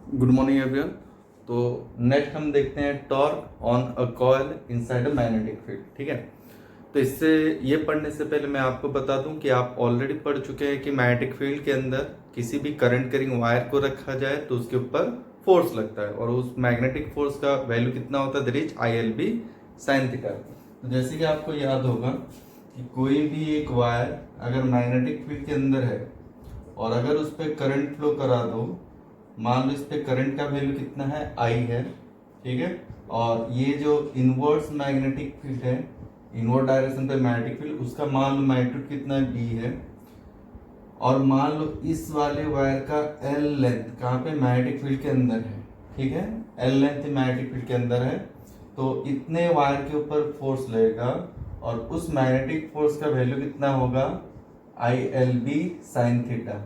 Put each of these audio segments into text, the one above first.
Good morning everyone. तो next हम देखते हैं torque on a coil inside a magnetic field. ठीक है, तो इससे ये पढ़ने से पहले मैं आपको बता दूं कि आप ऑलरेडी पढ़ चुके हैं कि मैग्नेटिक फील्ड के अंदर किसी भी करंट कैरिंग वायर को रखा जाए तो उसके ऊपर फोर्स लगता है और उस मैग्नेटिक फोर्स का वैल्यू कितना होता है, that is ILB sin theta. तो जैसे कि आपको याद होगा कि कोई भी एक वायर अगर मैग्नेटिक फील्ड के अंदर है और अगर उस पर करंट फ्लो करा दो, मान लो इस पे करंट का वैल्यू कितना है, I है। ठीक है, और ये जो इनवर्स मैग्नेटिक फील्ड है, इनवर्ट डायरेक्शन पे मैग्नेटिक फील्ड, उसका मान लो मैग्नीट्यूड कितना है, B है। और मान लो इस वाले वायर का L लेंथ कहाँ पे, मैग्नेटिक फील्ड के अंदर है। ठीक है, L लेंथ मैग्नेटिक फील्ड के अंदर है, तो इतने वायर के ऊपर फोर्स लगेगा और उस मैग्नेटिक फोर्स का वैल्यू कितना होगा, ILB sin थीटा।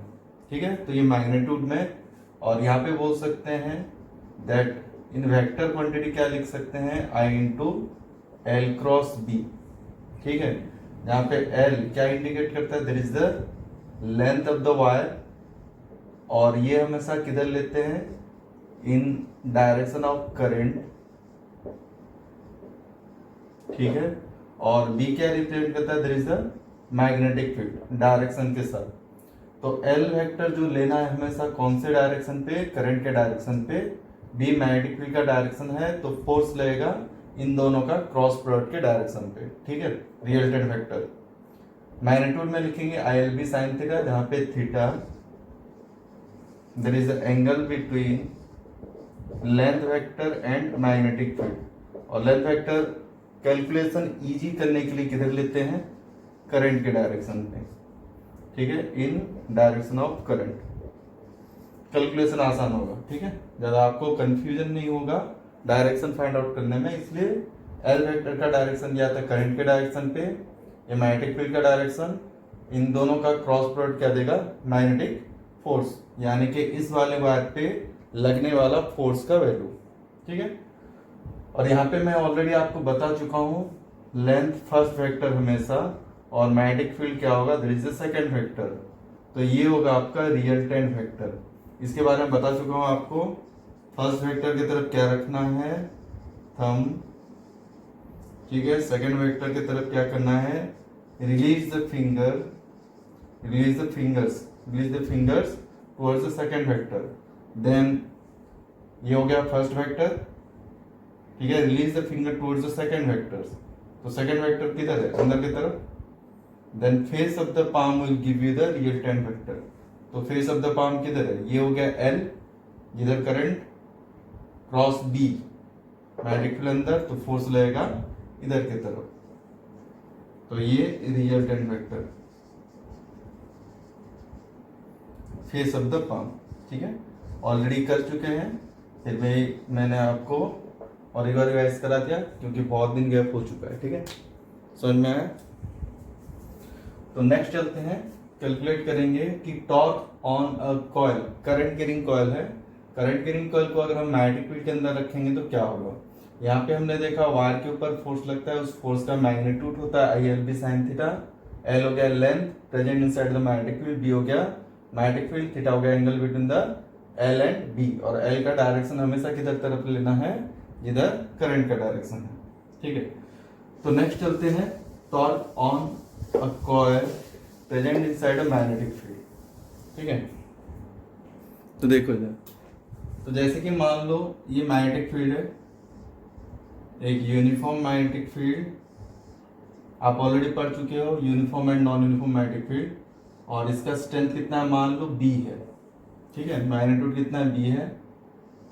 ठीक है, तो ये मैग्नीट्यूड में, और यहाँ पे बोल सकते हैं दैट इन वेक्टर क्वांटिटी क्या लिख सकते हैं, I into L cross B. ठीक है, यहाँ पे L क्या इंडिकेट करता है, that is the length of the wire, और ये हमेशा किधर लेते हैं, इन डायरेक्शन ऑफ करंट। ठीक है, और B क्या रिप्रेजेंट करता है, that is the magnetic field direction के साथ। तो L वेक्टर जो लेना है हमेशा कौन से डायरेक्शन पे, करंट के डायरेक्शन पे। B मैग्नेटिक फील्ड का डायरेक्शन है तो फोर्स लगेगा इन दोनों का क्रॉस प्रोडक्ट के डायरेक्शन पे। ठीक है, रिजल्टेंट वेक्टर मैग्नीट्यूड में लिखेंगे ILB sin थीटा, जहां पे theta there is angle between length vector and magnetic field. और लेंथ वेक्टर कैलकुलेशन इजी करने के लिए किधर लेते हैं, करंट के डायरेक्शन पे। ठीक है, इन डायरेक्शन ऑफ करंट, कैलकुलेशन आसान होगा। ठीक है, ज्यादा आपको कंफ्यूजन नहीं होगा डायरेक्शन फाइंड आउट करने में, इसलिए एल वेक्टर का डायरेक्शन दिया था करंट के डायरेक्शन पे, ये मैग्नेटिक फील्ड का डायरेक्शन, इन दोनों का क्रॉस प्रोडक्ट क्या देगा, मैग्नेटिक फोर्स, यानी कि इस वाले वायर पे लगने वाला फोर्स का वैल्यू। ठीक है, और यहाँ पे मैं ऑलरेडी आपको बता चुका हूँ लेंथ फर्स्ट वेक्टर हमेशा, और मैग्नेटिक फील्ड क्या होगा, that is the second vector. तो ये होगा आपका रिजल्टेंट वेक्टर, इसके बारे में बता चुका हूँ आपको। फर्स्ट वेक्टर की तरफ क्या रखना है, थंब। ठीक है, सेकंड वेक्टर की तरफ क्या करना है, release the finger, release the fingers, release the fingers towards the second vector. Then ये हो गया फर्स्ट वेक्टर। ठीक है, release the finger towards the second vector, तो सेकंड वेक्टर किधर है, अंदर की तरफ। Then face of the palm will give you the resultant vector, तो फेस ऑफ द पाम किधर है, ये हो गया L, जिधर current cross B, magnetic field अंदर, तो फोर्स लगेगा इधर की तरफ, तो ये resultant vector face of the palm. ठीक है, ऑलरेडी कर चुके हैं, फिर मैंने आपको और एक बार रिवाइज करा दिया क्योंकि बहुत दिन गैप हो चुका है। ठीक है, समझ में आया। तो नेक्स्ट चलते हैं, कैलकुलेट करेंगे कि torque on a coil, current carrying coil है, करंट कैरिंग कॉइल को अगर हम मैग्नेटिक फील्ड के अंदर रखेंगे तो क्या होगा। यहाँ पे हमने देखा वायर के ऊपर फोर्स लगता है, उस फोर्स का मैग्नीट्यूड होता है ILB sin थीटा। L हो गया length present inside the magnetic field, B हो गया मैग्नेटिक फील्ड, थीटा हो गया angle between the L and B, और L का डायरेक्शन हमेशा किधर तरफ लेना है, जिधर करंट का डायरेक्शन है। ठीक है, तो नेक्स्ट चलते हैं, torque on a coil present inside a magnetic field. ठीक है, तो देखो इधर, तो जैसे कि मान लो ये मैग्नेटिक फील्ड है, एक यूनिफॉर्म मैग्नेटिक फील्ड, आप ऑलरेडी पढ़ चुके हो uniform and non uniform magnetic field, और इसका स्ट्रेंथ कितना है, मान लो B है। ठीक है, मैग्नीट्यूड कितना है, B है।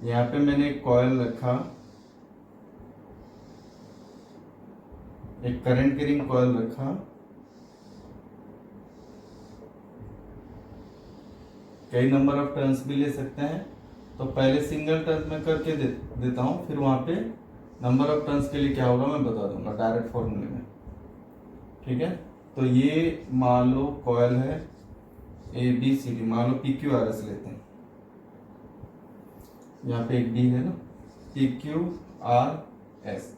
यहाँ पे मैंने एक कॉइल रखा, एक करंट कैरिंग कॉइल रखा, कई नंबर ऑफ टर्न्स भी ले सकते हैं, तो पहले सिंगल टर्न में करके देता हूं, फिर वहां पे नंबर ऑफ टर्न्स के लिए क्या होगा मैं बता दूंगा डायरेक्ट फॉर्मूले में। ठीक है, तो ये मान लो कॉइल है ABCD, मान लो PQRS लेते हैं, यहाँ पे एक D है ना, PQRS,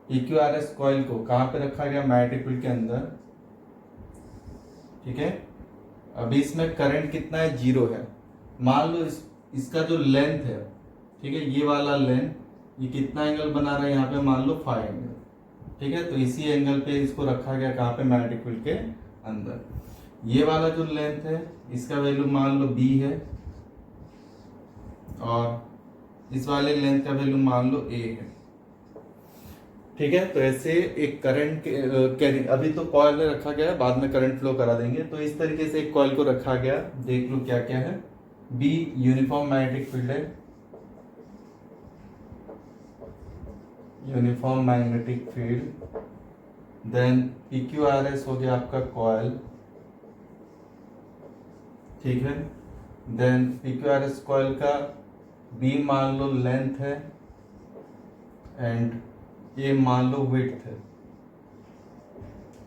PQRS कॉइल को कहाँ पे रखा गया, मैग्नेटिक फील्ड के अंदर। ठीक है, अभी इसमें करंट कितना है, 0 है। मान लो इसका जो लेंथ है ठीक है, ये वाला लेंथ ये कितना एंगल बना रहा है यहाँ पे, मान लो 5 एंगल। ठीक है, तो इसी एंगल पे इसको रखा गया कहाँ पे, मैग्नेटिक फील्ड के अंदर। ये वाला जो लेंथ है इसका वैल्यू मान लो b है, और इस वाले लेंथ का वैल्यू मान लो a है। ठीक है, तो ऐसे एक करंट कैरिंग, अभी तो कॉइल रखा गया है, बाद में करंट फ्लो करा देंगे। तो इस तरीके से एक कॉइल को रखा गया, देख लो क्या क्या है। बी यूनिफॉर्म मैग्नेटिक फील्ड है, uniform magnetic field, then PQRS हो गया आपका कॉइल। ठीक है, देन PQRS कॉइल का बी मान लो लेंथ है एंड ये मान लो विड्थ है।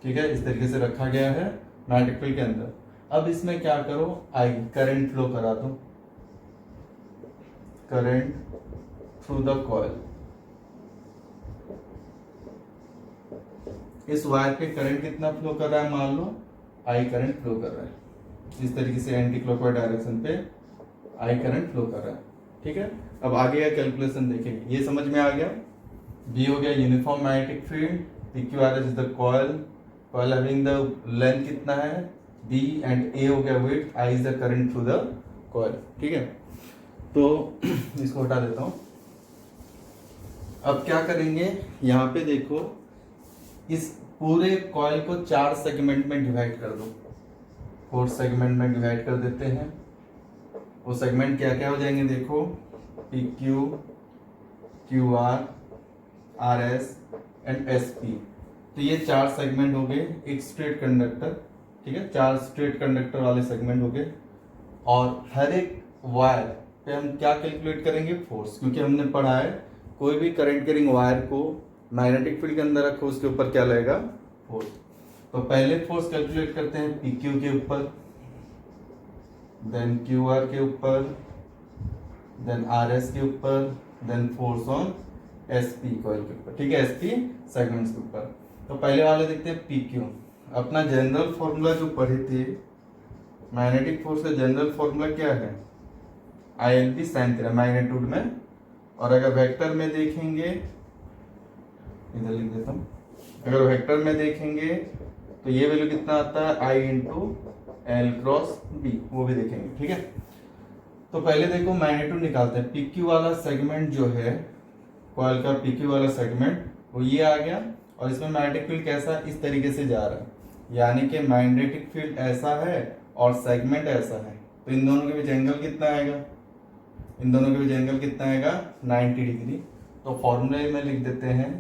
ठीक है, इस तरीके से रखा गया है मैग्नेटिक फील्ड के अंदर। अब इसमें क्या करो, आई करंट फ्लो करा दो, करंट थ्रू द कॉइल। इस वायर पे करंट कितना फ्लो कर रहा है, मान लो आई करंट फ्लो कर रहा है। इस तरीके से एंटी क्लॉकवाइज डायरेक्शन पे आई करंट फ्लो कर रहा है। ठीक है, अब आगे का कैलकुलेशन देखेंगे। ये समझ में आ गया। बी हो गया uniform magnetic field, PQRS is the coil, coil having the length कितना है B, एंड A हो गया width, I is the current through the coil. ठीक है, तो इसको हटा देता हूं। अब क्या करेंगे, यहाँ पे देखो, इस पूरे कॉइल को 4 सेगमेंट में डिवाइड कर दो, 4 सेगमेंट में डिवाइड कर देते हैं। वो सेगमेंट क्या क्या हो जाएंगे, देखो PQ, QR, RS and SP। तो ये 4 सेगमेंट हो गए, एक स्ट्रेट कंडक्टर। ठीक है, 4 स्ट्रेट कंडक्टर वाले सेगमेंट हो गए, और हर एक वायर पे हम क्या कैलकुलेट करेंगे, फोर्स। क्योंकि हमने पढ़ा है कोई भी करंट कैरिंग वायर को मैग्नेटिक फील्ड के अंदर रखो, उसके ऊपर क्या लगेगा, फोर्स। तो पहले फोर्स कैलकुलेट करते हैं PQ के ऊपर, देन QR के ऊपर, देन RS के ऊपर, then force on SP coil के ऊपर। ठीक है, SP सेगमेंट्स के ऊपर। तो पहले वाले देखते हैं PQ। अपना जनरल फॉर्मूला जो पढ़े थे मैग्नेटिक फोर्स का, जनरल फॉर्मूला क्या है, ILP sin थीटा मैग्नीट्यूड में। और अगर वेक्टर में देखेंगे, इधर लिख देता हूँ, अगर वेक्टर में देखेंगे तो ये वैल्यू कितना आता है, I into L cross B, वो भी देखेंगे। ठीक है, तो पहले देखो मैग्नीट्यूड निकालते हैं। PQ वाला सेगमेंट जो है कॉइल का, PQ वाला सेगमेंट वो ये आ गया, और इसमें मैग्नेटिक फील्ड कैसा, इस तरीके से जा रहा है, यानी कि मैग्नेटिक फील्ड ऐसा है और सेगमेंट ऐसा है। तो इन दोनों के बीच एंगल कितना आएगा, इन दोनों के बीच एंगल कितना आएगा, 90 डिग्री। तो फॉर्मूले में लिख देते हैं,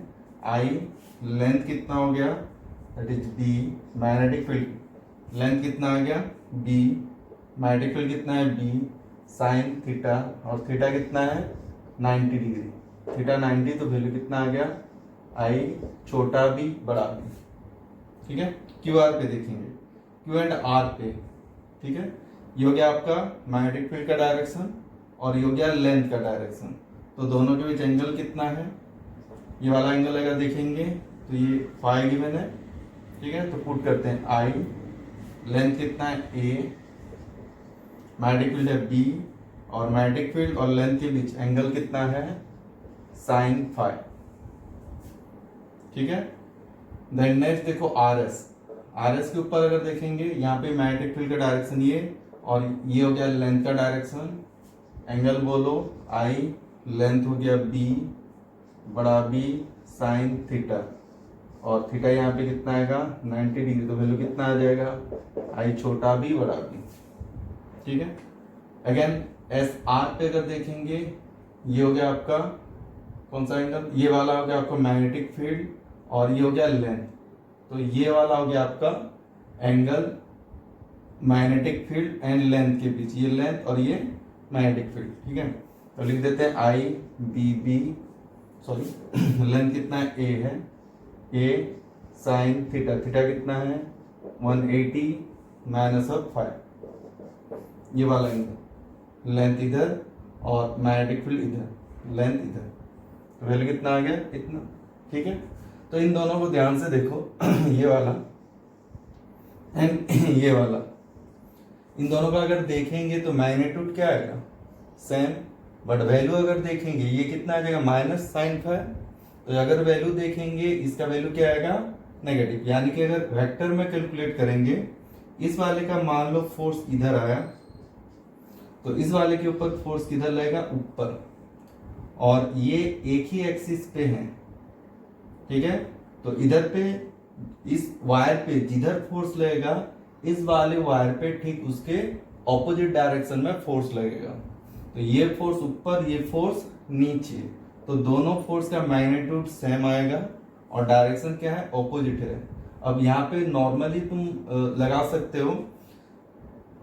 आई लेंथ कितना हो गया, that is B, magnetic field length कितना आ गया, बी, मैग्नेटिक फील्ड कितना है, बी, साइन थीटा, और थीटा कितना है, 90 डिग्री। थीटा 90, तो वैल्यू कितना आ गया, आई छोटा बी बड़ा बी। ठीक है, क्यू आर पे देखेंगे, क्यू एंड आर पे। ठीक है, ये हो गया आपका मैग्नेटिक फील्ड का डायरेक्शन, और ये हो गया लेंथ का डायरेक्शन। तो दोनों के बीच एंगल कितना है, ये वाला एंगल अगर देखेंगे तो ये 5 गिवन है। ठीक है, तो पुट करते हैं आई, लेंथ कितना है A, मैग्नेटिक फील्ड है B, और मैग्नेटिक फील्ड और लेंथ के बीच एंगल कितना है, साइन 5। ठीक है, देन नेक्स्ट देखो RS। RS के ऊपर अगर देखेंगे, यहाँ पे मैग्नेटिक फील्ड का डायरेक्शन ये, और ये हो गया लेंथ का डायरेक्शन। एंगल बोलो I, लेंथ हो गया B, बड़ा B, साइन थीटा, और थीटा यहाँ पे कितना आएगा, 90 डिग्री। तो वैल्यू कितना आ जाएगा, I छोटा b बड़ा B। ठीक है, अगेन SR पे अगर देखेंगे, ये हो गया आपका कौन सा एंगल, ये वाला हो गया आपका मैग्नेटिक फील्ड, और ये हो गया लेंथ। तो ये वाला हो गया आपका angle magnetic field and length के बीच, ये लेंथ और ये मैग्नेटिक फील्ड। ठीक है, तो लिख देते हैं आई बी बी, सॉरी लेंथ कितना है, ए है, ए साइन थीटा, थीटा कितना है 180 माइनस ऑफ 5, ये वाला एंगल, लेंथ इधर और मैग्नेटिक फील्ड इधर, लेंथ इधर, तो वैल्यू कितना आ गया, इतना। ठीक है, तो इन दोनों को ध्यान से देखो ये वाला एंड ये वाला, इन दोनों का अगर देखेंगे तो मैग्नीट्यूड क्या आएगा, सेम, बट वैल्यू अगर देखेंगे ये कितना आ जाएगा -sin5, तो अगर वैल्यू देखेंगे इसका वैल्यू क्या आएगा नेगेटिव। यानी कि अगर वेक्टर में कैलकुलेट करेंगे इस वाले का मान लो फोर्स इधर आया तो इस वाले के ऊपर फोर्स किधर लगेगा ऊपर, और ये एक ही एक्सिस पे है, ठीक है। तो इधर पे इस वायर पे जिधर फोर्स लगेगा इस वाले वायर पे ठीक उसके ऑपोजिट डायरेक्शन में फोर्स लगेगा। तो ये फोर्स ऊपर ये फोर्स नीचे, तो दोनों फोर्स का मैग्नीट्यूड सेम आएगा और डायरेक्शन क्या है ऑपोजिट है। अब यहाँ पे नॉर्मली तुम लगा सकते हो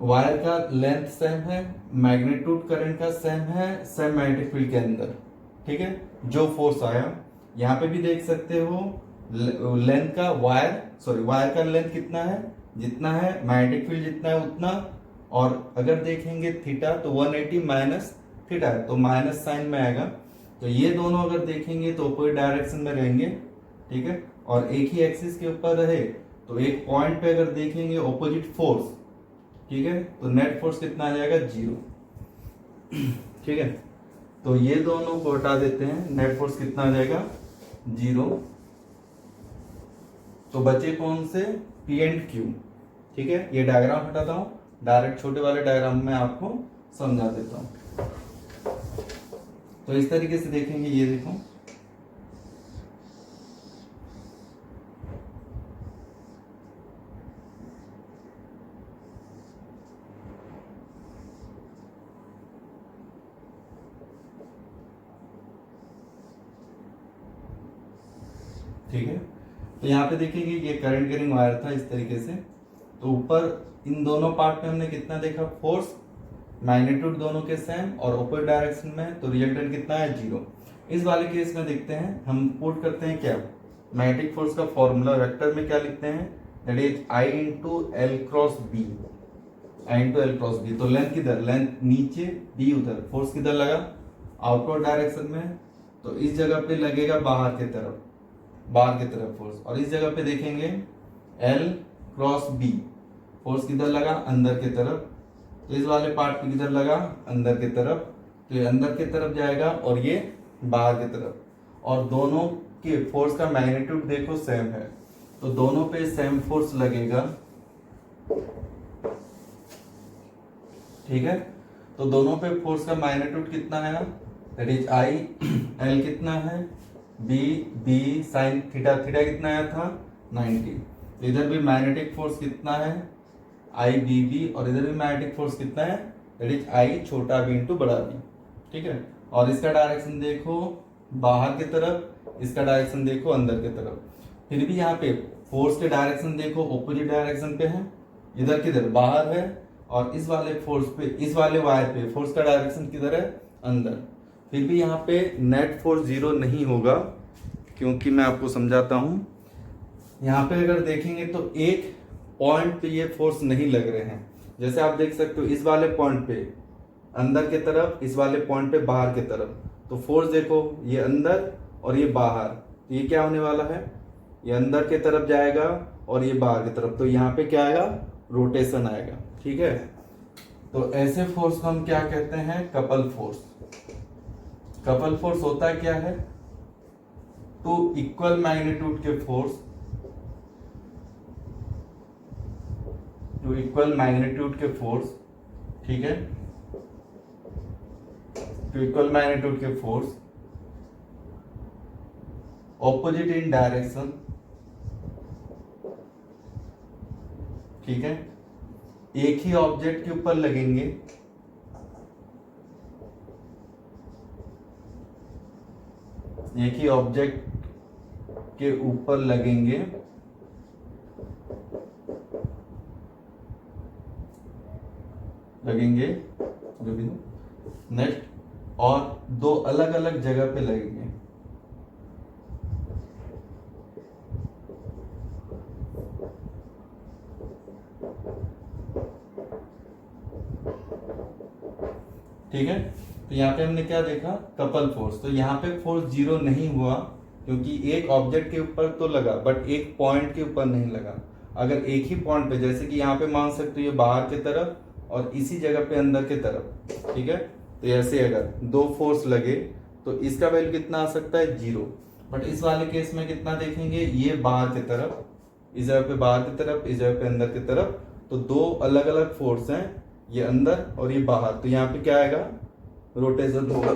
वायर का लेंथ सेम है, मैग्नीट्यूड करंट का सेम है, सेम मैग्नेटिक फील्ड के अंदर, ठीक है। जो फोर्स आया यहाँ पे भी देख सकते हो लेंथ का वायर का लेंथ कितना है जितना है, मैग्नेटिक फील्ड जितना है उतना, और अगर देखेंगे थीटा तो 180 माइनस थीटा है तो माइनस साइन में आएगा। तो ये दोनों अगर देखेंगे तो अपोजिट डायरेक्शन में रहेंगे, ठीक है। और एक ही एक्सिस के ऊपर रहे तो एक पॉइंट पे अगर देखेंगे ऑपोजिट फोर्स, ठीक है, तो नेट फोर्स कितना आ जाएगा 0, ठीक है। तो ये दोनों को हटा देते हैं, नेट फोर्स कितना आ जाएगा 0। तो बचे कौन से P एंड Q, ठीक है। ये डायग्राम हटाता हूं, डायरेक्ट छोटे वाले डायग्राम में आपको समझा देता हूं। तो इस तरीके से देखेंगे, ये देखो ठीक है। तो यहाँ पे देखेंगे ये करंट कैरिंग वायर था इस तरीके से। तो ऊपर इन दोनों पार्ट में हमने कितना देखा फोर्स, मैग्नीट्यूड दोनों के सेम और अपोजिट डायरेक्शन में, तो रिजल्टेंट कितना है 0। इस वाले केस में देखते हैं, हम पुट करते हैं क्या मैग्नेटिक फोर्स का फॉर्मूला वेक्टर में क्या लिखते हैं, that is I into L cross B, I into L cross B. तो लेंथ किधर, लेंथ नीचे, बी उधर, फोर्स किधर लगा आउटवर्ड डायरेक्शन में, तो इस जगह पे लगेगा बाहर की तरफ फोर्स, और इस जगह पे देखेंगे L क्रॉस B, फोर्स किधर लगा अंदर की तरफ, तो इस वाले पार्ट पे किधर लगा अंदर की तरफ, तो ये अंदर की तरफ जाएगा और ये बाहर की तरफ, और दोनों के फोर्स का मैग्नीट्यूड देखो सेम है, तो दोनों पे सेम फोर्स लगेगा, ठीक है। तो दोनों पे फोर्स का मैग्नीट्यूड कितना है, दैट इज I, L कितना है B साइन थीटा कितना आया था 90। तो इधर भी मैग्नेटिक फोर्स कितना है IBB, और इधर भी मैग्नेटिक फोर्स कितना है दैट इज I छोटा b इंटू बड़ा B, ठीक है। और इसका डायरेक्शन देखो बाहर की तरफ, इसका डायरेक्शन देखो अंदर की तरफ। फिर भी यहाँ पे फोर्स के डायरेक्शन देखो ऑपोजिट डायरेक्शन पे है, इधर किधर बाहर है, और इस वाले फोर्स पे, इस वाले वायर पे फोर्स का डायरेक्शन किधर है अंदर। फिर भी यहाँ पे नेट फोर्स 0 नहीं होगा, क्योंकि मैं आपको समझाता हूँ। यहाँ पे अगर देखेंगे तो एक पॉइंट पे ये फोर्स नहीं लग रहे हैं, जैसे आप देख सकते हो इस वाले पॉइंट पे अंदर के तरफ, इस वाले पॉइंट पे बाहर के तरफ, तो फोर्स देखो ये अंदर और ये बाहर, तो ये क्या होने वाला है, ये अंदर के तरफ जाएगा और ये बाहर की तरफ, तो यहाँ पे क्या आएगा रोटेशन आएगा, ठीक है। तो ऐसे फोर्स को हम क्या कहते हैं कपल फोर्स। कपल फोर्स होता है क्या है, टू इक्वल मैग्नीट्यूड के फोर्स, टू इक्वल मैग्नीट्यूड के फोर्स, ठीक है, टू इक्वल मैग्नीट्यूड के फोर्स ऑपोजिट इन डायरेक्शन, ठीक है, एक ही ऑब्जेक्ट के ऊपर लगेंगे, एक ही ऑब्जेक्ट के ऊपर लगेंगे, जो भी नेक्स्ट, और दो अलग अलग जगह पे लगेंगे, ठीक है। तो यहाँ पे हमने क्या देखा कपल फोर्स। तो यहाँ पे फोर्स 0 नहीं हुआ क्योंकि एक ऑब्जेक्ट के ऊपर तो लगा बट एक पॉइंट के ऊपर नहीं लगा। अगर एक ही पॉइंट पे, जैसे कि यहाँ पे मान सकते हो ये बाहर की तरफ और इसी जगह पे अंदर की तरफ, ठीक है, तो ऐसे अगर दो फोर्स लगे तो इसका वैल्यू कितना आ सकता है 0। बट इस वाले केस में कितना देखेंगे, ये बाहर की तरफ, इस जगह पे बाहर की तरफ, इस जगह पे अंदर की तरफ, तो दो अलग अलग फोर्स हैं, ये अंदर और ये बाहर, तो यहाँ पे क्या आएगा, रोटेशन होगा।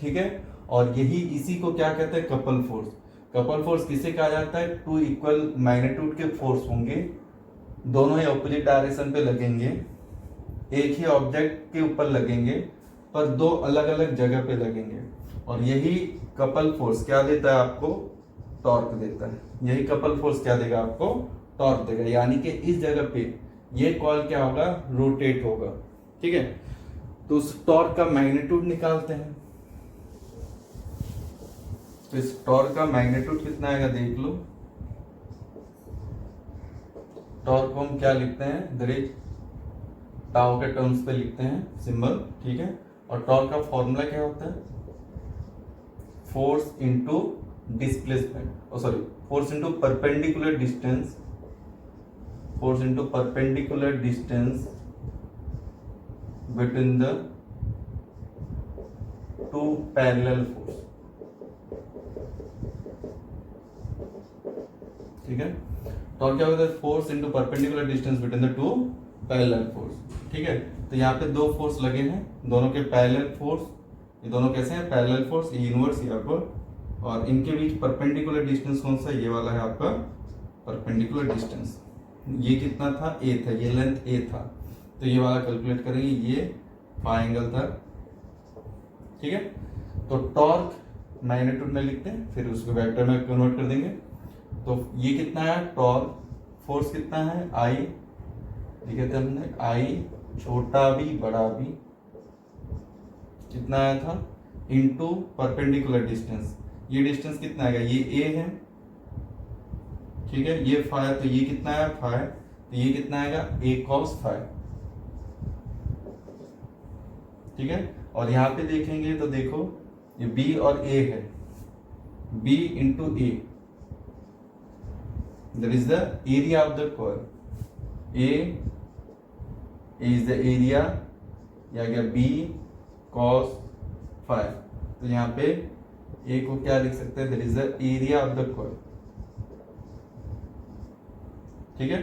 ठीक है, और यही इसी को क्या कहते हैं, कपल फोर्स। कपल फोर्स किसे कहा जाता है, टू इक्वल मैग्नीट्यूड के फोर्स होंगे, दोनों ही ऑपोजिट डायरेक्शन पे लगेंगे, एक ही ऑब्जेक्ट के ऊपर लगेंगे पर दो अलग अलग जगह पे लगेंगे, और यही कपल फोर्स क्या देता है आपको, टॉर्क देता है। यही कपल फोर्स क्या देगा आपको, टॉर्क देगा, यानी कि इस जगह पे ये कॉइल क्या होगा, रोटेट होगा। ठीक है, तो उस टॉर्क का मैग्नीट्यूड निकालते हैं। तो इस टॉर्क का मैग्नीट्यूड कितना आएगा देख लो। टॉर्क को हम क्या लिखते हैं, दर इज टाउ के टर्म्स पे लिखते हैं सिंबल। ठीक है, और टॉर्क का फॉर्मूला क्या होता है, force into displacement, sorry force into perpendicular distance, force into perpendicular distance between the two parallel force. ठीक है, टॉर्क क्या होता है, force into perpendicular distance between the two parallel force. ठीक है, तो यहाँ पे दो फोर्स लगे हैं, दोनों के पैरेलल फोर्स, ये दोनों कैसे हैं, पैरेलल फोर्स, ये इनवर्स यहाँ पर, और इनके बीच परपेंडिकुलर डिस्टेंस कौन सा, ये वाला है आपका परपेंडिकुलर डिस्टेंस। ये कितना था, ए था, ये लेंथ ए था, तो ये वाला कैलकुलेट करेंगे, ये फाई एंगल था। ठीक है, तो टॉर्क मैग्नीट्यूड में लिखते हैं, फिर उसको वेक्टर में कन्वर्ट कर देंगे। तो ये कितना है टॉर्क, फोर्स कितना है आई, लिखे थे हमने आई छोटा भी बड़ा भी, कितना आया था, इनटू परपेंडिकुलर डिस्टेंस, ये डिस्टेंस कितना आएगा, ये ए है। ठीक है, ये फाई, तो ये कितना है फाई, तो ये कितना आएगा ए कॉस फाई। ठीक है, और यहाँ पे देखेंगे तो देखो ये बी और ए है, B into A, that is the area of the coil, A is the area, या गया B cos phi। तो यहाँ पे A को क्या लिख सकते हैं, that is the area of the coil। ठीक है,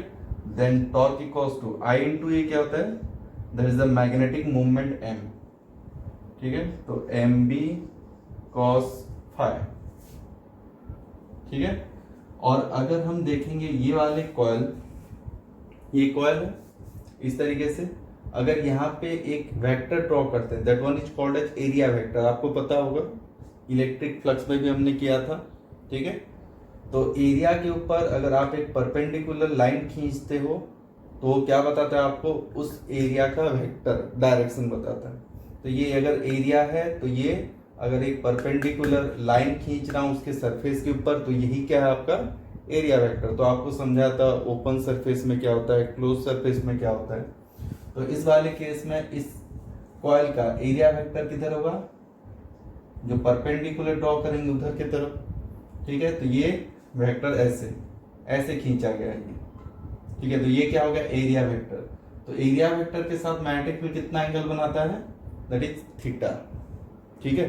then torque equals to I into A क्या होता है, that is the magnetic moment M। ठीक है, तो MB cos phi। ठीक है, और अगर हम देखेंगे ये वाले कॉइल, ये कॉइल है इस तरीके से, अगर यहाँ पे एक वेक्टर ड्रॉ करते हैं, that one is called as area vector, आपको पता होगा इलेक्ट्रिक फ्लक्स में भी हमने किया था। ठीक है, तो एरिया के ऊपर अगर आप एक परपेंडिकुलर लाइन खींचते हो तो वो क्या बताता है आपको, उस एरिया का वेक्टर डायरेक्शन बताता है। तो ये अगर एरिया है, तो ये अगर एक परपेंडिकुलर लाइन खींच रहा हूं उसके सरफेस के ऊपर, तो यही क्या है आपका एरिया वेक्टर। तो आपको समझा था ओपन सरफेस में क्या होता है, क्लोज सरफेस में क्या होता है। तो इस वाले केस में इस कॉइल का एरिया वेक्टर किधर होगा, जो परपेंडिकुलर ड्रॉ करेंगे उधर की तरफ। ठीक है, तो ये वेक्टर ऐसे ऐसे खींचा गया है ये। ठीक है, तो ये क्या हो गया एरिया वेक्टर। तो एरिया वेक्टर के साथ मैग्नेटिक फील्ड कितना एंगल बनाता है, दैट इज थीटा। ठीक है,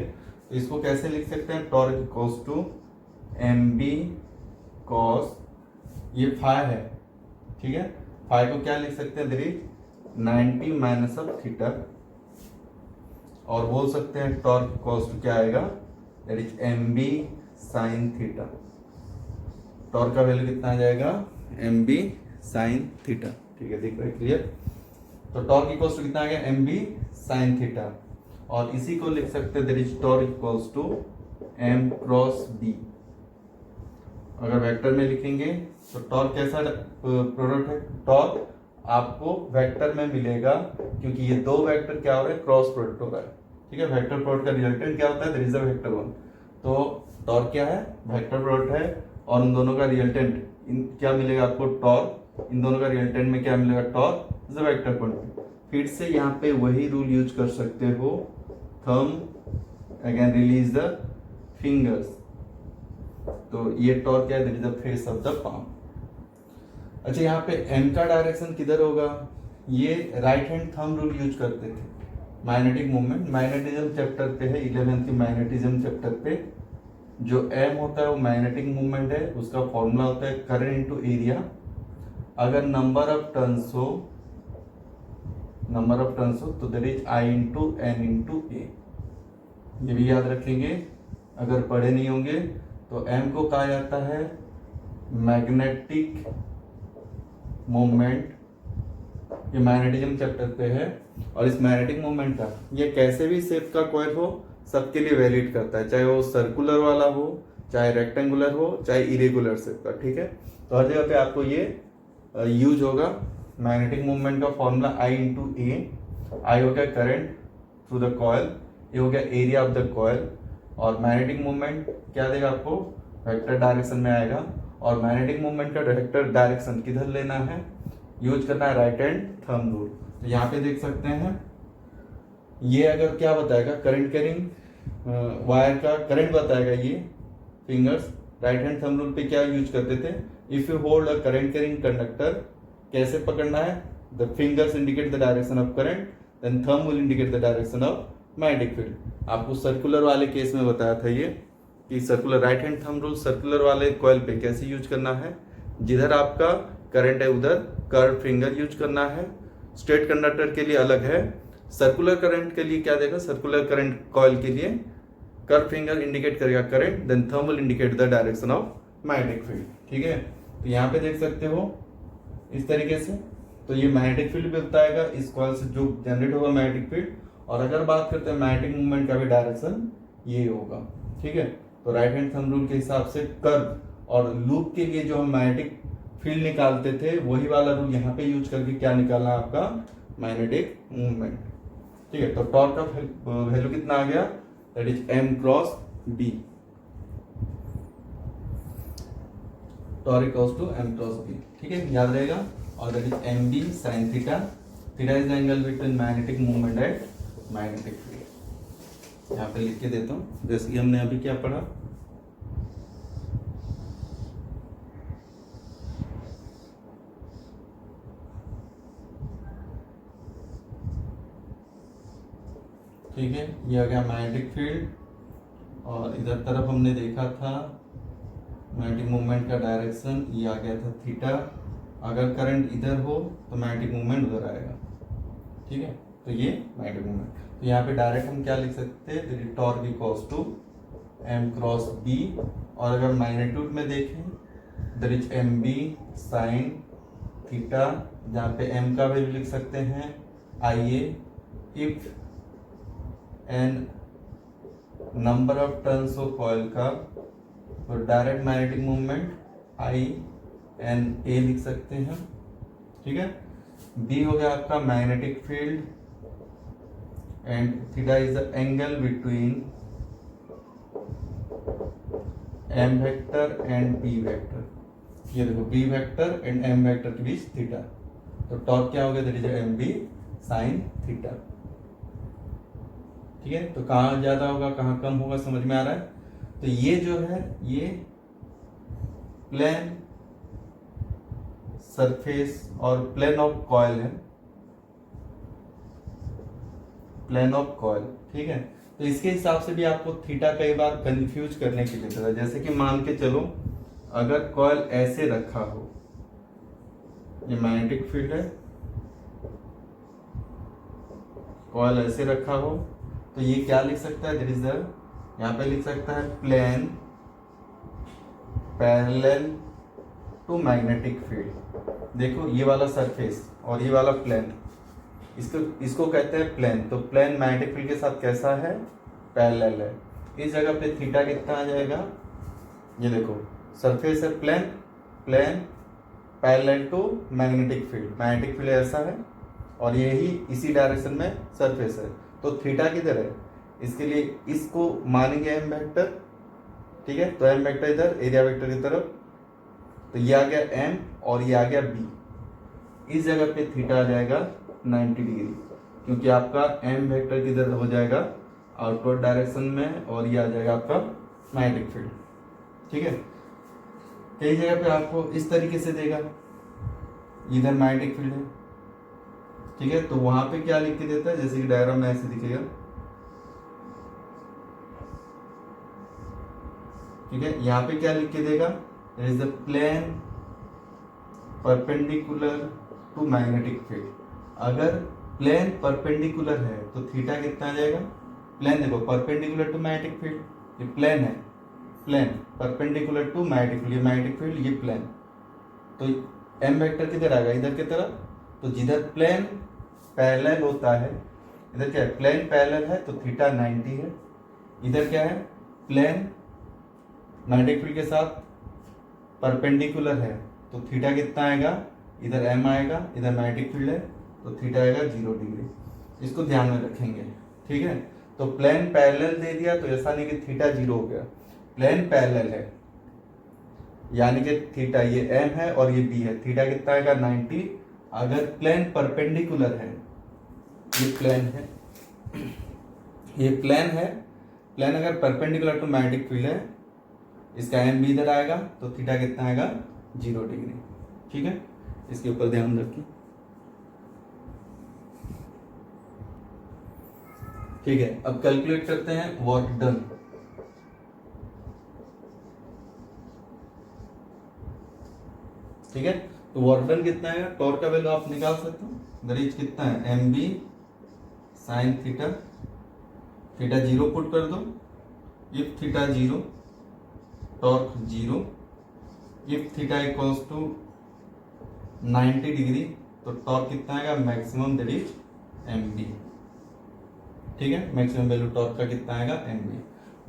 तो इसको कैसे लिख सकते हैं, torque equals to M B cos, ये फाई है। ठीक है, फाई को क्या लिख सकते हैं, that is 90 minus of theta, और बोल सकते हैं टॉर्क इक्वल्स टू क्या आएगा, that is M B sine theta. Torque का वैल्यू कितना आ जाएगा, एम बी साइन थीटा। ठीक है, दिख रहा है क्लियर। तो टॉर्क इक्वल्स टू कितना आ गया, एम बी साइन थीटा, और इसी को लिख सकते हैं that is torque equals to M cross B. अगर वेक्टर में लिखेंगे तो टॉर्क कैसा प्रोडक्ट है, टॉर्क आपको वेक्टर में मिलेगा, क्योंकि ये दो वेक्टर क्या हो रहे हैं, क्रॉस प्रोडक्ट हो रहा है। ठीक है, वेक्टर प्रोडक्ट का रिजल्टेंट क्या होता है, there is a vector one. तो टॉर्क क्या है, वेक्टर प्रोडक्ट है, और उन दोनों का रिजल्टेंट क्या मिलेगा आपको, टॉर्क, इन दोनों का रिजल्टेंट में क्या मिलेगा, torque is a vector quantity. फिर से यहाँ पे वही रूल यूज कर सकते हो, thumb again release the fingers. तो ये टॉर्क क्या है, that is the face of the palm. अच्छा, यहाँ पे एम का डायरेक्शन किधर होगा, ये right hand thumb rule use करते थे। मैग्नेटिक मूवमेंट मैग्नेटिज्म चैप्टर पे है, 11th की मैग्नेटिज्म चैप्टर पे जो एम होता है वो मैग्नेटिक मूवमेंट है, उसका फॉर्मूला होता है करंट इनटू एरिया। अगर नंबर ऑफ टर्न्स हो तो that is I into N into A, ये भी याद रखेंगे अगर पढ़े नहीं होंगे। तो एम को कहा जाता है मैग्नेटिक मूवमेंट, ये मैग्नेटिज्म चैप्टर पे है। और इस मैग्नेटिक मूवमेंट का ये कैसे भी शेप का कॉइल हो सबके लिए वैलिड करता है, चाहे वो सर्कुलर वाला हो, चाहे रेक्टेंगुलर हो, चाहे इरेगुलर शेप का, ठीक है। तो हर जगह पे आपको ये यूज होगा। मैग्नेटिक मूवमेंट का फॉर्मूला आई इंटू ए, आई हो गया करंट थ्रू द कॉइल, ये हो गया एरिया ऑफ द कॉइल। और मैग्नेटिक मूवमेंट क्या देगा आपको, वेक्टर डायरेक्शन में आएगा। और मैग्नेटिक मूवमेंट का वेक्टर डायरेक्शन किधर लेना है, यूज करना है राइट हैंड थंब रूल। तो यहाँ पे देख सकते हैं ये अगर क्या बताएगा, करंट कैरिंग वायर का करंट बताएगा ये fingers. Right hand thumb rule पे क्या यूज करते थे, if you hold a current carrying conductor, कैसे पकड़ना है, the fingers indicate the direction of current, then thumb will indicate the direction of magnetic field. आपको सर्कुलर वाले केस में बताया था ये कि circular right hand thumb rule circular वाले कॉइल पे कैसे यूज करना है, जिधर आपका करंट है उधर कर्व फिंगर यूज करना है। स्ट्रेट कंडक्टर के लिए अलग है, सर्कुलर करंट के लिए क्या देगा, सर्कुलर करंट कॉइल के लिए कर्व फिंगर इंडिकेट करेगा current, then thumb will indicate the direction of magnetic field, ठीक है। तो यहाँ पे देख सकते हो इस तरीके से, तो ये मैग्नेटिक फील्ड भी बताएगा इस कॉइल से जो जनरेट होगा मैग्नेटिक फील्ड। और अगर बात करते हैं मैग्नेटिक मूवमेंट का भी डायरेक्शन ये होगा, ठीक है। तो राइट हैंड थंब रूल के हिसाब से कर्व और लूप के लिए जो हम मैग्नेटिक फील्ड निकालते थे वही वाला रूल यहाँ पे यूज करके क्या निकालना है आपका, मैग्नेटिक मूवमेंट, ठीक है। तो टॉर्क का वैल्यू कितना आ गया, that is m cross b, torque equals to m cross b, ठीक है, याद रहेगा। और that is mb sin theta, theta is the angle between magnetic movement and magnetic field. यहाँ पे लिख के देता हूँ जैसे कि हमने अभी क्या पढ़ा, ठीक है। ये आ गया मैग्नेटिक फील्ड और इधर तरफ हमने देखा था मैग्नेटिक मूवमेंट का डायरेक्शन, ये आ गया था थीटा। अगर करंट इधर हो तो मैग्नेटिक मूवमेंट उधर आएगा, ठीक है। तो ये मैग्नेटिक मूवमेंट, तो यहाँ पे डायरेक्ट हम क्या लिख सकते हैं, torque equals to m cross b। और अगर मैग्नीट्यूड में देखें that is mb sine theta, जहाँ पे m का वैल्यू लिख सकते हैं ia if N number of turns of coil का, तो direct magnetic movement I N A लिख सकते हैं, ठीक है। बी हो गया आपका magnetic field and theta is the angle between M vector and B vector. ये देखो B vector and M vector के बीच थीटा, तो टॉर्क क्या हो गया, that is M B sine theta, ठीक है। तो कहाँ ज्यादा होगा कहाँ कम होगा समझ में आ रहा है। तो ये जो है ये प्लेन सरफेस और प्लेन ऑफ कॉइल है, प्लेन ऑफ कॉइल, ठीक है। तो इसके हिसाब से भी आपको थीटा कई बार कंफ्यूज करने के लिए था, जैसे कि मान के चलो अगर कॉइल ऐसे रखा हो, ये मैग्नेटिक फील्ड है, कॉइल ऐसे रखा हो तो ये क्या लिख सकता है, देयर इज द, यहाँ पे लिख सकता है plane parallel to magnetic field. देखो ये वाला सरफेस और ये वाला प्लेन, इसको कहते हैं प्लेन। तो प्लेन मैग्नेटिक फील्ड के साथ कैसा है, पैरेलल है। इस जगह पे थीटा कितना आ जाएगा, ये देखो सरफेस है plane, plane parallel to magnetic field, magnetic field ऐसा है और यही इसी डायरेक्शन में सरफेस है। तो थीटा किधर है, इसके लिए इसको मानेंगे एम वेक्टर, ठीक है। तो एम वेक्टर इधर एरिया वेक्टर की तरफ, तो ये आ गया एम और ये आ गया बी। इस जगह पे थीटा आ जाएगा 90 डिग्री, क्योंकि आपका एम वेक्टर किधर हो जाएगा आउटवर्ड डायरेक्शन में और ये आ जाएगा आपका मैग्नेटिक फील्ड, ठीक है। कई जगह पे आपको इस तरीके से देगा, इधर मैग्नेटिक फील्ड है ठीक है, तो वहां पे क्या लिख के देता है, जैसे कि डायग्राम में ऐसे दिखेगा, ठीक है, यहाँ पे क्या लिख के देगा, there is a plane perpendicular to magnetic field. अगर प्लेन परपेंडिकुलर है तो थीटा कितना आ जाएगा, प्लेन देखो परपेंडिकुलर टू मैग्नेटिक फील्ड, ये प्लेन है, plane perpendicular to magnetic field, ये मैग्नेटिक फील्ड, ये प्लेन, तो एम वेक्टर किधर आएगा, इधर की तरफ। तो जिधर प्लेन पैरेलल होता है, इधर क्या है, प्लेन पैरेलल है तो थीटा 90 है। इधर क्या है, प्लेन मैग्नेटिक फील्ड के साथ परपेंडिकुलर है तो थीटा कितना आएगा, इधर एम आएगा, इधर मैग्नेटिक फील्ड है तो थीटा आएगा 0 डिग्री। इसको ध्यान में रखेंगे, ठीक है। तो प्लेन पैरेलल दे दिया तो ऐसा नहीं कि थीटा 0 हो गया, प्लेन पैरेलल है यानी कि थीटा ये एम है और ये बी है, थीटा कितना आएगा 90। अगर प्लेन परपेंडिकुलर है, ये प्लेन है, ये प्लेन है, प्लेन अगर परपेंडिकुलर टू मैग्नेटिक फील्ड है, इसका एम भी इधर आएगा तो थीटा कितना आएगा 0 डिग्री, ठीक है। इसके ऊपर ध्यान रखिए, ठीक है। अब कैलकुलेट करते हैं वर्क डन। ठीक है, तो वर्क डन कितना है, टॉर्क का वैल्यू आप निकाल सकते हो, दरीज कितना है, M B sine theta, theta 0 put कर दो, if theta 0 torque 0, if theta equals to 90 degree तो टॉर्क कितना आएगा, maximum that is M B, ठीक है, मैक्सिमम वैल्यू टॉर्क का कितना आएगा, एम बी।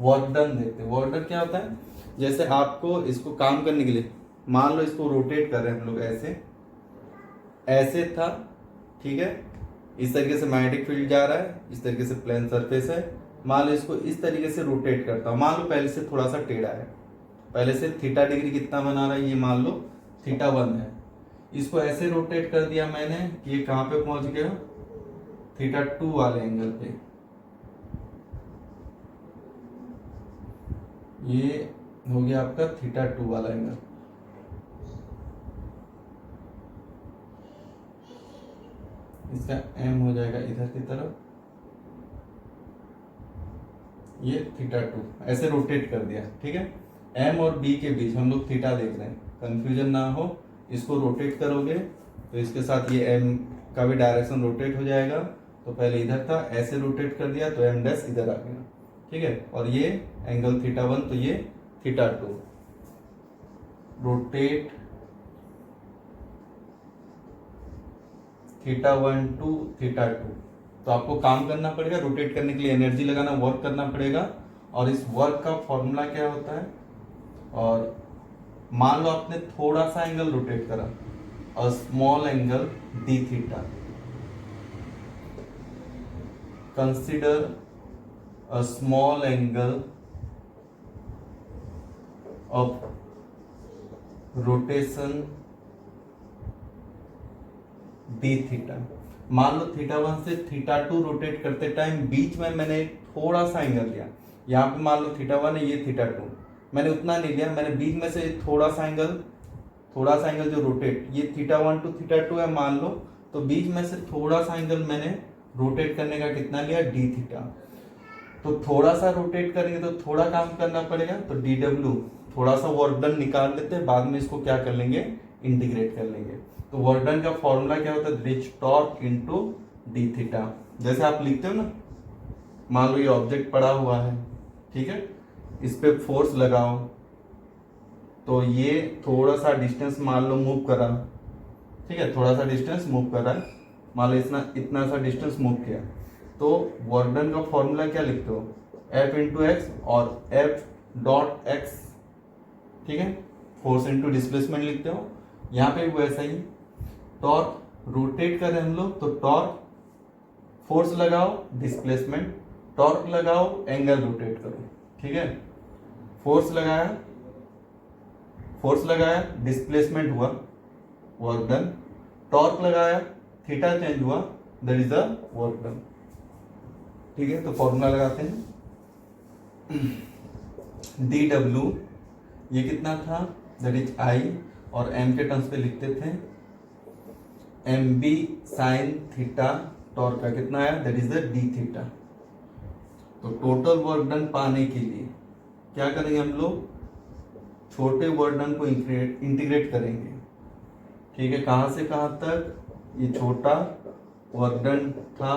वर्क डन देखते हैं, वर्क डन क्या होता है, जैसे आपको इसको काम करने के लिए, मान लो इसको रोटेट कर रहे हैं हम लोग, ऐसे ऐसे था, ठीक है, इस तरीके से मैग्नेटिक फील्ड जा रहा है, इस तरीके से प्लेन सरफेस है, मान लो इसको इस तरीके से रोटेट करता हूं, मान लो पहले से थोड़ा सा टेढ़ा है, पहले से थीटा डिग्री कितना बना रहा है, ये मान लो थीटा 1 है, इसको ऐसे रोटेट कर दिया मैंने कि ये कहां पे पहुंच गया, थीटा 2 वाले एंगल पे, ये हो गया आपका थीटा 2 वाला एंगल, इसका एम हो जाएगा इधर की तरफ, ये थीटा 2, ऐसे रोटेट कर दिया, ठीक है। एम और बी के बीच हम लोग थीटा देख रहे हैं, कंफ्यूजन ना हो, इसको रोटेट करोगे तो इसके साथ ये एम का भी डायरेक्शन रोटेट हो जाएगा, तो पहले इधर था, ऐसे रोटेट कर दिया तो एम डैश इधर आ गया, ठीक है, और ये एंगल थीटा 1 तो ये theta 2, rotate theta 1 to theta 2, तो आपको काम करना पड़ेगा, रोटेट करने के लिए एनर्जी लगाना, वर्क करना पड़ेगा, और इस वर्क का फॉर्मूला क्या होता है, और मान लो आपने थोड़ा सा एंगल रोटेट करा, a small angle D theta, consider a small angle of rotation D theta. मान लो थीटा 1 से थीटा 2 रोटेट करते टाइम बीच में मैंने थोड़ा सा एंगल लिया, यहाँ पे मान लो थीटा 1 है, ये थीटा 2, मैंने उतना नहीं लिया, मैंने बीच में से थोड़ा सा एंगल जो रोटेट, ये थीटा 1 टू थीटा 2 है मान लो, तो बीच में से थोड़ा सा एंगल मैंने रोटेट करने का कितना लिया, डी थीटा। तो थोड़ा सा रोटेट करेंगे तो थोड़ा काम करना पड़ेगा, तो डी डब्ल्यू, थोड़ा सा वर्क डन निकाल लेते हैं, बाद में इसको क्या कर लेंगे, इंटीग्रेट कर लेंगे। तो वर्क डन का फॉर्मूला क्या होता है, rich torque into D theta. जैसे आप लिखते हो ना, मान लो ये ऑब्जेक्ट पड़ा हुआ है, ठीक है, इस पे फोर्स लगाओ, तो ये थोड़ा सा डिस्टेंस मान लो मूव करा, ठीक है, थोड़ा सा डिस्टेंस मूव कर रहा है, मान लो इतना सा डिस्टेंस मूव किया, तो वर्क डन का फॉर्मूला क्या लिखते हो, एफ इंटू एक्स और एफ डॉट एक्स, ठीक है, फोर्स इंटू डिस्प्लेसमेंट लिखते हो। यहाँ पे भी वैसा ही, टॉर्क रोटेट करें हम लोग तो टॉर्क, फोर्स लगाओ डिस्प्लेसमेंट, टॉर्क लगाओ एंगल रोटेट करो, ठीक है, फोर्स लगाया डिस्प्लेसमेंट हुआ, वर्क डन, टॉर्क लगाया थीटा चेंज हुआ, that is the work done, ठीक है। तो फॉर्मूला लगाते हैं, डी डब्ल्यू ये कितना था, दैट इज आई, और एम के टर्म्स पे लिखते थे M B sine theta torque का कितना आया, that is the D theta. तो टोटल वर्क डन पाने के लिए क्या करेंगे हम लोग, छोटे वर्क डन को इंटीग्रेट करेंगे। ठीक है, कहां से कहां तक, ये छोटा वर्क डन था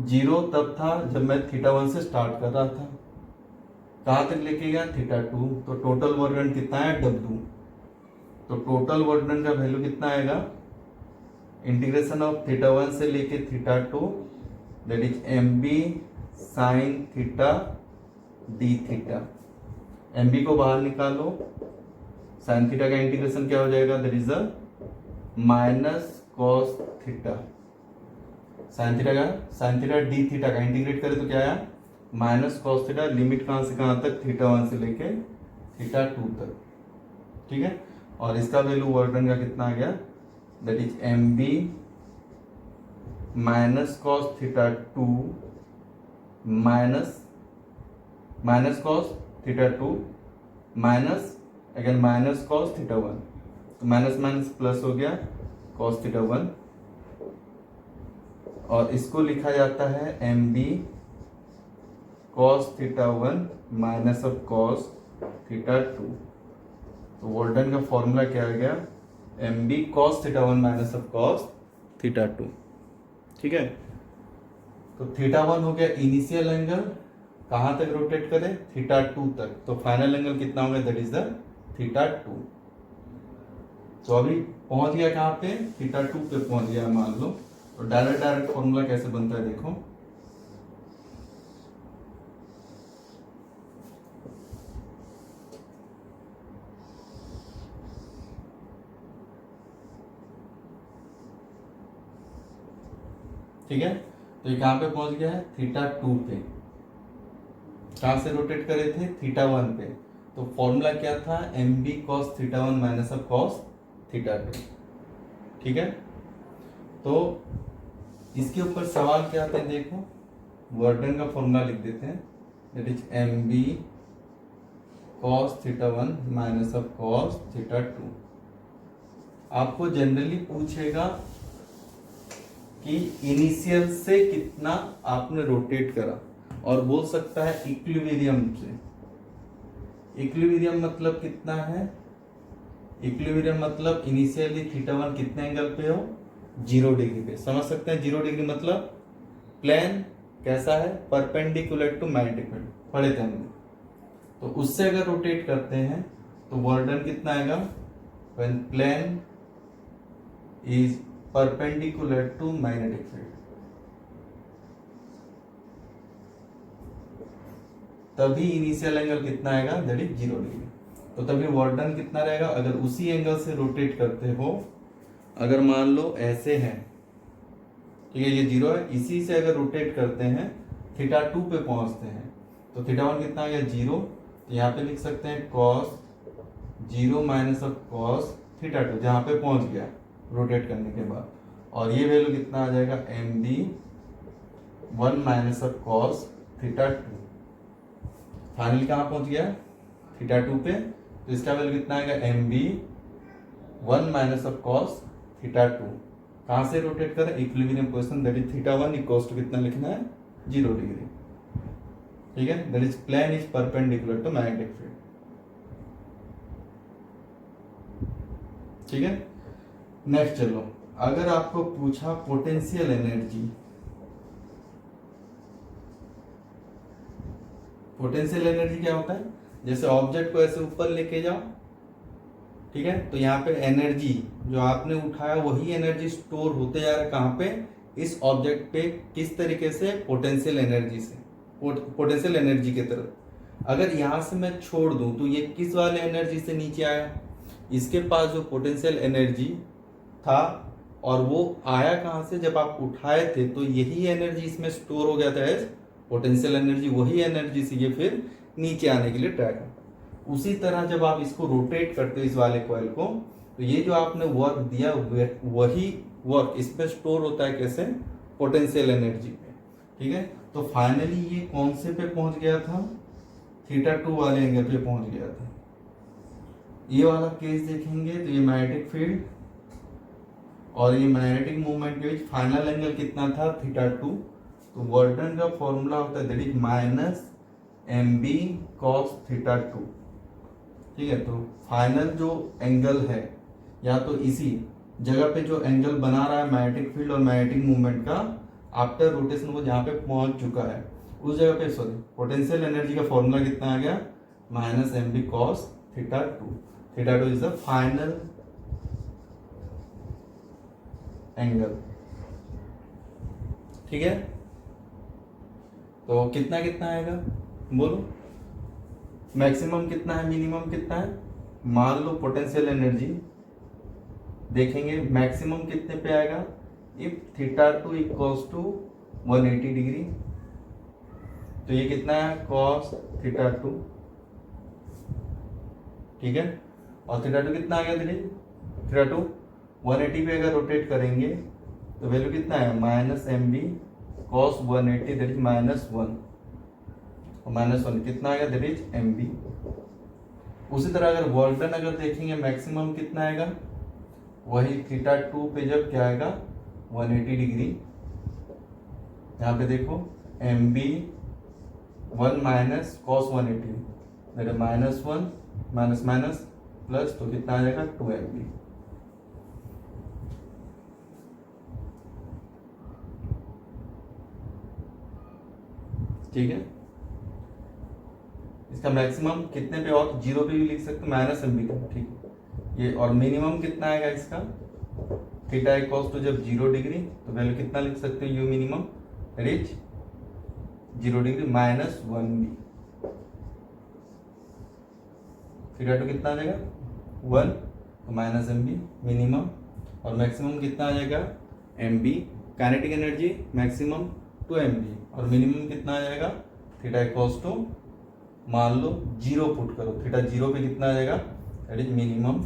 0 तब था जब मैं θ1 से स्टार्ट कर रहा था, कहां तक लेके गया θ2, तो टोटल वर्क डन कितना है W। तो टोटल वर्क डन का वैल्यू कितना आएगा, इंटीग्रेशन ऑफ θ1 से लेके θ2 that is mb sine theta d theta. mb को बाहर निकालो, साइन थीटा का इंटीग्रेशन क्या हो जाएगा, that is minus cos theta. Sign theta d theta का इंटीग्रेट करें तो क्या आया, माइनस कॉस थीटा। लिमिट कहां से कहां तक, θ1 से लेके θ2 तक। ठीक है, और इसका वैल्यू वर्क डन का कितना आ गया, that is mb minus cos θ2 minus cos θ2 minus again minus cos θ1, तो माइनस माइनस प्लस हो गया कॉस θ1, और इसको लिखा जाता है mb cos θ1 minus of cos θ2। तो वर्क डन का फॉर्मूला क्या आ गया, mb cos θ1 minus of cos θ2। ठीक है, तो θ1 हो गया इनिशियल एंगल, कहां तक रोटेट करें, θ2 तक, तो फाइनल एंगल कितना होगा, दैट इज द θ2। तो अभी पहुंच गया कहां पे, θ2 पे पहुंच गया मान लो। तो डायरेक्ट फॉर्मूला कैसे बनता है देखो, ठीक है। तो ये कहां पे पहुंच गया है, θ2 पे। कहां से रोटेट करे थे, θ1 पे। तो फॉर्मूला क्या था, mb cos θ1 minus of cos θ2। ठीक है, तो इसके ऊपर सवाल क्या आते हैं देखो, वर्क डन का फॉर्मूला लिख देते हैं, that is mb cos θ1 minus of cos θ2। आपको जनरली पूछेगा कि इनिशियल से कितना आपने रोटेट करा, और बोल सकता है इक्विलिब्रियम से। इक्विलिब्रियम मतलब कितना है, इक्विलिब्रियम मतलब इनिशियली θ1 कितने एंगल पे हो, 0 डिग्री पे। समझ सकते हैं 0 डिग्री मतलब प्लेन कैसा है, परपेंडिकुलर टू मैग्नेटिक फील्ड, पढ़े थे हमने। तो उससे अगर रोटेट करते हैं तो वर्क डन कितना आएगा, when plane is perpendicular to magnetic field, तभी इनिशियल एंगल कितना आएगा, दैट इज 0 डिग्री। तो तभी वर्क डन कितना रहेगा, अगर उसी एंगल से रोटेट करते हो, अगर मान लो ऐसे है, ठीक है, ये 0 है, इसी से अगर रोटेट करते हैं θ2 पे पहुंचते हैं, तो θ1 कितना आ गया 0, तो यहाँ पे लिख सकते हैं cos 0 माइनस ऑफ cos θ2, जहाँ पे पहुंच गया रोटेट करने के बाद। और ये वैल्यू कितना आ जाएगा, mb 1 minus of cos θ2। Finally कहाँ पहुंच गया, θ2 पे, तो इसका वैल्यू कितना आएगा, mb 1 माइनस ऑफ cos θ2। कहां से रोटेट करें, equilibrium position, that is θ1 equals to कितना लिखना है, 0 डिग्री। ठीक है, that is plane is perpendicular to magnetic field. ठीक है, नेक्स्ट चलो, अगर आपको पूछा पोटेंशियल एनर्जी, पोटेंशियल एनर्जी क्या होता है, जैसे ऑब्जेक्ट को ऐसे ऊपर लेके जाओ, ठीक है, तो यहाँ पे एनर्जी जो आपने उठाया वही एनर्जी स्टोर होते जा रहा है कहाँ पे, इस ऑब्जेक्ट पे। किस तरीके से, पोटेंशियल एनर्जी से, पोटेंशियल एनर्जी की तरफ। अगर यहाँ से मैं छोड़ दूं तो ये किस वाले एनर्जी से नीचे आया, इसके पास जो पोटेंशियल एनर्जी था, और वो आया कहाँ से, जब आप उठाए थे तो यही एनर्जी इसमें स्टोर हो गया था एज पोटेंशियल एनर्जी, वही एनर्जी से ये फिर नीचे आने के लिए ट्राई करता। उसी तरह जब आप इसको रोटेट करते हो इस वाले कॉइल को, तो ये जो आपने वर्क दिया वही वर्क इसमें स्टोर होता है कैसे, पोटेंशियल एनर्जी पे। ठीक है, तो फाइनली ये कौन से पे पहुंच गया था, θ2 वाले एंगल पे पहुंच गया था। ये वाला केस देखेंगे तो ये मैग्नेटिक फील्ड और ये मैग्नेटिक मूवमेंट के बीच फाइनल एंगल कितना था, थीटा 2। तो वर्क डन का फॉर्मूला होता है that is minus M B cos theta 2। ठीक है, तो फाइनल जो एंगल है या तो इसी जगह पे जो एंगल बना रहा है मैग्नेटिक फील्ड और मैग्नेटिक मूवमेंट का, आफ्टर रोटेशन वो जहाँ पे पहुंच चुका है उस जगह पे, सॉरी, पोटेंशियल एनर्जी का फॉर्मूला कितना आ गया, minus M B cos theta 2। Theta 2 is the final angle. ठीक है, तो कितना कितना आएगा बोलो, मैक्सिमम कितना है, मिनिमम कितना है। मान लो पोटेंशियल एनर्जी देखेंगे, मैक्सिमम कितने पे आएगा, if theta 2 equals to 180 degree, तो ये कितना है, कॉस थीटा 2। ठीक है, और थीटा 2 कितना आ गया धीरे, थीटा 2 180 पे अगर रोटेट करेंगे तो वैल्यू कितना है, minus M B cos 180 that is -1, और -1 कितना आ गया, दैट इज एम बी। उसी तरह अगर वर्क डन अगर देखेंगे, मैक्सिमम कितना आएगा, वही थीटा 2 पे जब क्या आएगा, 180 डिग्री, यहाँ पे देखो M B 1 minus cos 180 that is -1 minus minus plus, तो कितना आ जाएगा, 2 एम बी। ठीक है, इसका मैक्सिमम कितने पे, और 0 पे भी लिख सकते, माइनस एम बी का। ठीक है, ये और मिनिमम कितना आएगा इसका, थीटा इक्वल्स टू जब 0 डिग्री, तो वैल्यू कितना लिख सकते हैं, you minimum reach 0 degree minus 1 B. Theta 2 कितना आ जाएगा, 1, तो माइनस एम बी मिनिमम, और मैक्सिमम कितना आ जाएगा, M B. Kinetic energy maximum 2 M B, और मिनिमम कितना आ जाएगा, थीटा इक्वल्स टू, मान लो 0 पुट करो, थीटा 0 पे कितना आ जाएगा, दैट इज मिनिमम।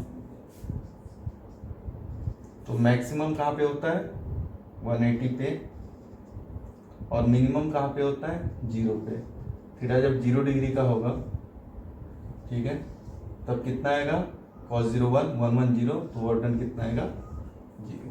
तो मैक्सिमम कहाँ पे होता है, 180 पे, और मिनिमम कहाँ पे होता है, 0 पे। थीटा जब 0 डिग्री का होगा, ठीक है, तब कितना आएगा, cos 0 1 1 1 0, तो वर्क डन कितना आएगा, 0।